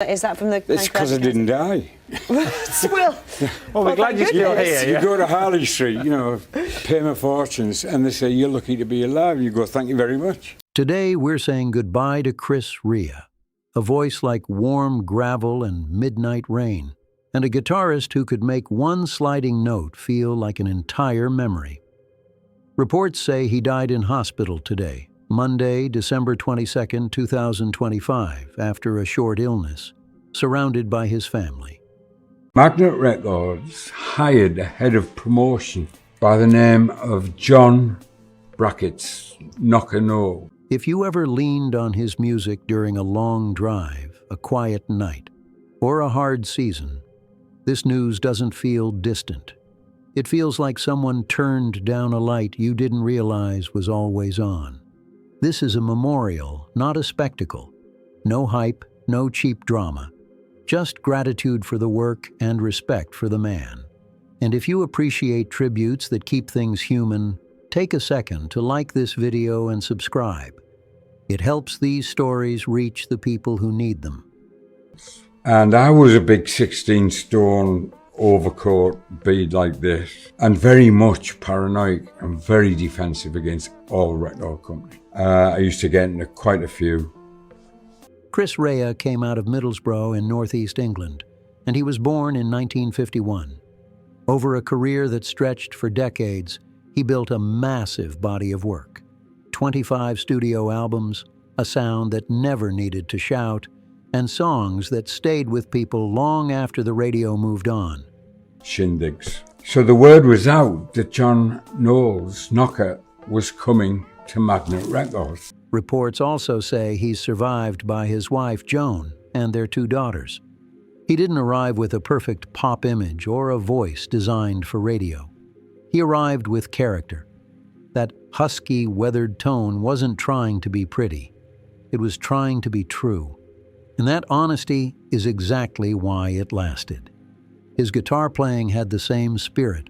Is that from the... It's because I didn't die. well, we're glad you're still here. Yeah. You go to Harley Street, you know, pay my fortunes, and they say, you're lucky to be alive. You go, thank you very much. Today, we're saying goodbye to Chris Rea, a voice like warm gravel and midnight rain, and a guitarist who could make one sliding note feel like an entire memory. Reports say he died in hospital today, Monday, December 22, 2025, after a short illness, surrounded by his family. Magnet Records hired a head of promotion by the name of John Knocker. If you ever leaned on his music during a long drive, a quiet night, or a hard season, this news doesn't feel distant. It feels like someone turned down a light you didn't realize was always on. This is a memorial, not a spectacle. No hype, no cheap drama. Just gratitude for the work and respect for the man. And if you appreciate tributes that keep things human, take a second to like this video and subscribe. It helps these stories reach the people who need them. And I was a big 16-stone overcoat bead like this, and very much paranoid and very defensive against all record companies. I used to get into quite a few. Chris Rea came out of Middlesbrough in northeast England, and he was born in 1951. Over a career that stretched for decades, he built a massive body of work. 25 studio albums, a sound that never needed to shout, and songs that stayed with people long after the radio moved on. Shindigs. So the word was out that John Knocker was coming to Magnet Records. Reports also say he's survived by his wife, Joan, and their 2 daughters. He didn't arrive with a perfect pop image or a voice designed for radio. He arrived with character. That husky, weathered tone wasn't trying to be pretty. It was trying to be true. And that honesty is exactly why it lasted. His guitar playing had the same spirit.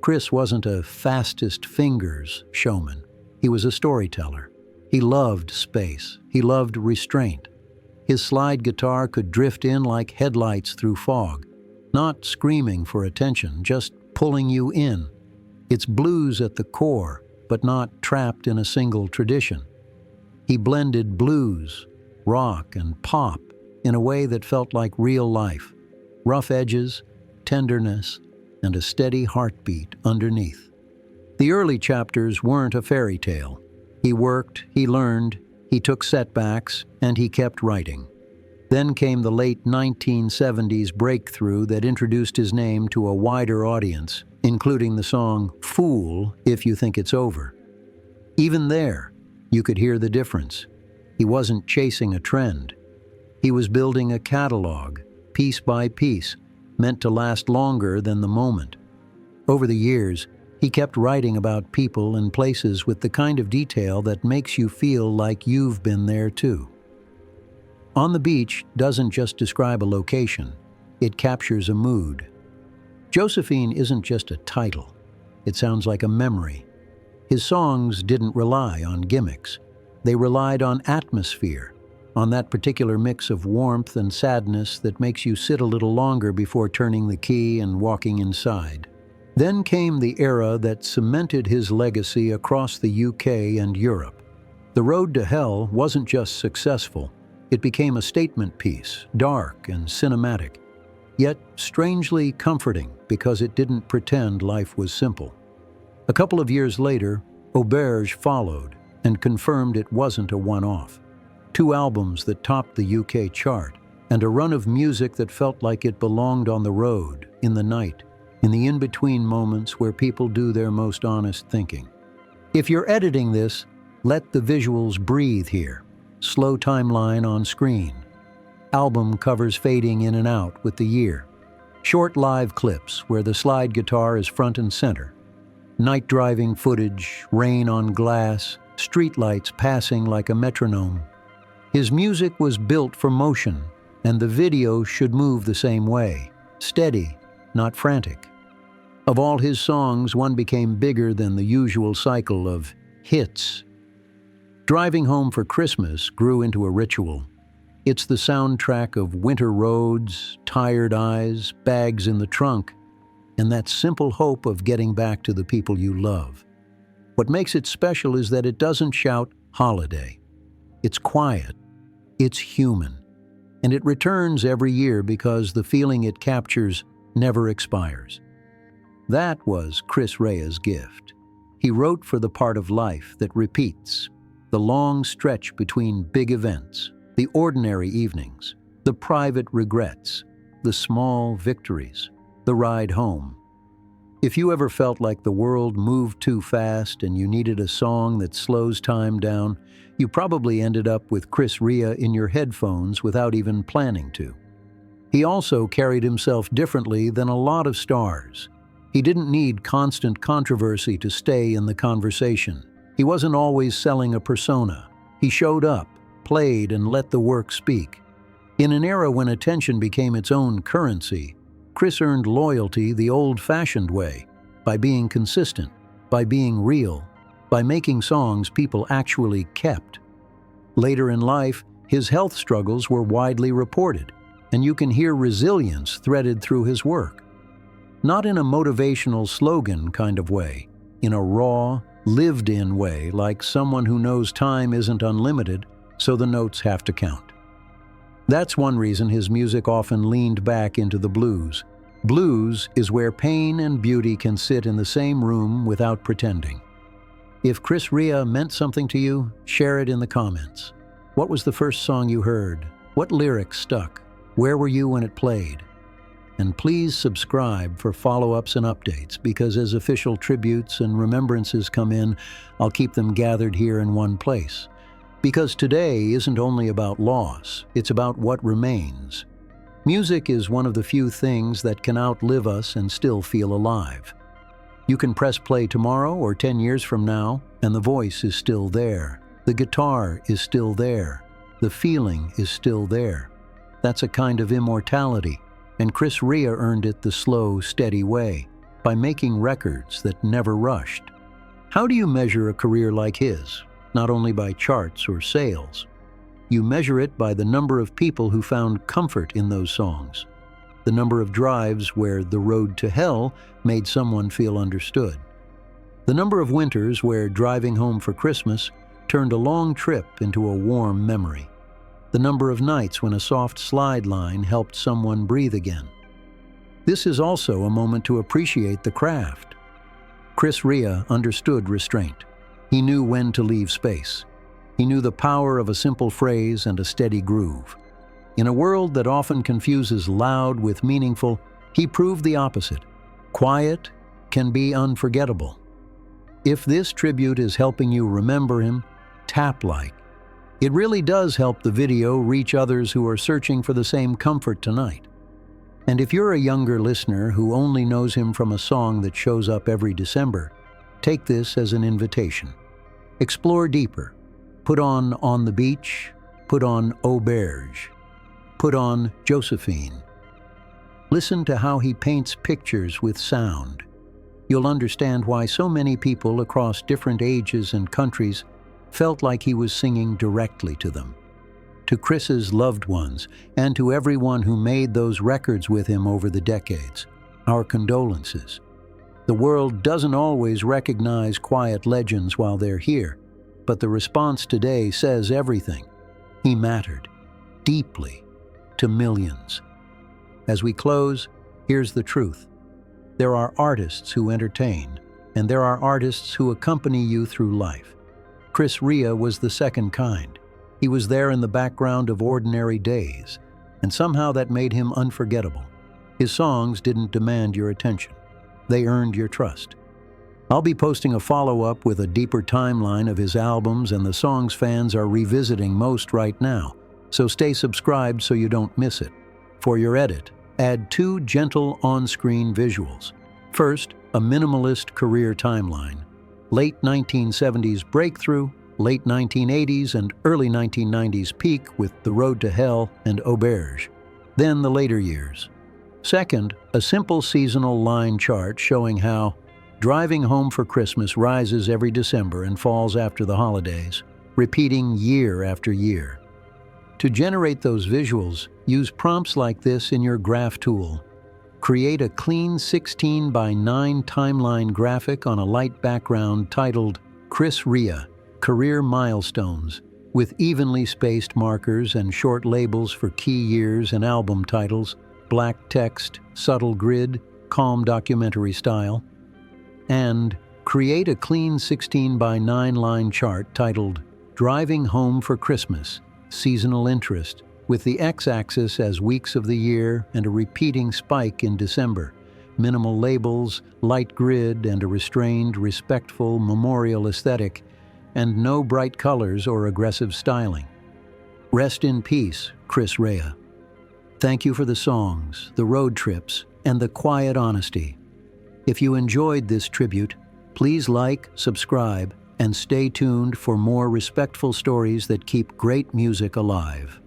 Chris wasn't a fastest fingers showman. He was a storyteller. He loved space. He loved restraint. His slide guitar could drift in like headlights through fog, not screaming for attention, just pulling you in. It's blues at the core, but not trapped in a single tradition. He blended blues, rock, and pop in a way that felt like real life. Rough edges, tenderness, and a steady heartbeat underneath. The early chapters weren't a fairy tale. He worked, he learned, he took setbacks, and he kept writing. Then came the late 1970s breakthrough that introduced his name to a wider audience, including the song "Fool If You Think It's Over." Even there, you could hear the difference. He wasn't chasing a trend. He was building a catalog, piece by piece, meant to last longer than the moment. Over the years, he kept writing about people and places with the kind of detail that makes you feel like you've been there too. On the Beach doesn't just describe a location, it captures a mood. Josephine isn't just a title, it sounds like a memory. His songs didn't rely on gimmicks. They relied on atmosphere, on that particular mix of warmth and sadness that makes you sit a little longer before turning the key and walking inside. Then came the era that cemented his legacy across the UK and Europe. The Road to Hell wasn't just successful, it became a statement piece, dark and cinematic, yet strangely comforting because it didn't pretend life was simple. A couple of years later, Auberge followed and confirmed it wasn't a one-off. 2 albums that topped the UK chart, and a run of music that felt like it belonged on the road, in the night, in the in-between moments where people do their most honest thinking. If you're editing this, let the visuals breathe here. Slow timeline on screen. Album covers fading in and out with the year. Short live clips where the slide guitar is front and center. Night driving footage, rain on glass, streetlights passing like a metronome. His music was built for motion, and the video should move the same way. Steady, not frantic. Of all his songs, one became bigger than the usual cycle of hits. Driving home for Christmas grew into a ritual. It's the soundtrack of winter roads, tired eyes, bags in the trunk, and that simple hope of getting back to the people you love. What makes it special is that it doesn't shout holiday. It's quiet, it's human, and it returns every year because the feeling it captures never expires. That was Chris Rea's gift. He wrote for the part of life that repeats, the long stretch between big events, the ordinary evenings, the private regrets, the small victories, the ride home. If you ever felt like the world moved too fast and you needed a song that slows time down, you probably ended up with Chris Rea in your headphones without even planning to. He also carried himself differently than a lot of stars. He didn't need constant controversy to stay in the conversation. He wasn't always selling a persona. He showed up, played, and let the work speak. In an era when attention became its own currency, Chris earned loyalty the old-fashioned way, by being consistent, by being real, by making songs people actually kept. Later in life, his health struggles were widely reported, and you can hear resilience threaded through his work. Not in a motivational slogan kind of way, in a raw, lived-in way, like someone who knows time isn't unlimited, so the notes have to count. That's one reason his music often leaned back into the blues. Blues is where pain and beauty can sit in the same room without pretending. If Chris Rea meant something to you, share it in the comments. What was the first song you heard? What lyrics stuck? Where were you when it played? And please subscribe for follow-ups and updates, because as official tributes and remembrances come in, I'll keep them gathered here in one place. Because today isn't only about loss, it's about what remains. Music is one of the few things that can outlive us and still feel alive. You can press play tomorrow or 10 years from now, and the voice is still there. The guitar is still there. The feeling is still there. That's a kind of immortality, and Chris Rea earned it the slow, steady way, by making records that never rushed. How do you measure a career like his? Not only by charts or sales. You measure it by the number of people who found comfort in those songs, the number of drives where The Road to Hell made someone feel understood, the number of winters where driving home for Christmas turned a long trip into a warm memory, the number of nights when a soft slide line helped someone breathe again. This is also a moment to appreciate the craft. Chris Rea understood restraint. He knew when to leave space. He knew the power of a simple phrase and a steady groove. In a world that often confuses loud with meaningful, he proved the opposite. Quiet can be unforgettable. If this tribute is helping you remember him, tap like. It really does help the video reach others who are searching for the same comfort tonight. And if you're a younger listener who only knows him from a song that shows up every December, take this as an invitation. Explore deeper. Put on the Beach, put on Auberge, put on Josephine. Listen to how he paints pictures with sound. You'll understand why so many people across different ages and countries felt like he was singing directly to them. To Chris's loved ones, and to everyone who made those records with him over the decades, our condolences. The world doesn't always recognize quiet legends while they're here, but the response today says everything. He mattered, deeply, to millions. As we close, here's the truth. There are artists who entertain, and there are artists who accompany you through life. Chris Rea was the second kind. He was there in the background of ordinary days, and somehow that made him unforgettable. His songs didn't demand your attention. They earned your trust. I'll be posting a follow-up with a deeper timeline of his albums and the songs fans are revisiting most right now, so stay subscribed so you don't miss it. For your edit, add 2 gentle on-screen visuals. First, a minimalist career timeline. Late 1970s breakthrough, late 1980s and early 1990s peak with The Road to Hell and Auberge. Then the later years. Second, a simple seasonal line chart showing how Driving Home for Christmas rises every December and falls after the holidays, repeating year after year. To generate those visuals, use prompts like this in your graph tool. Create a clean 16 by 9 timeline graphic on a light background titled Chris Rea, Career Milestones, with evenly spaced markers and short labels for key years and album titles, black text, subtle grid, calm documentary style. And create a clean 16 by 9 line chart titled Driving Home for Christmas, Seasonal Interest, with the x-axis as weeks of the year and a repeating spike in December, minimal labels, light grid, and a restrained, respectful, memorial aesthetic, and no bright colors or aggressive styling. Rest in peace, Chris Rea. Thank you for the songs, the road trips, and the quiet honesty. If you enjoyed this tribute, please like, subscribe, and stay tuned for more respectful stories that keep great music alive.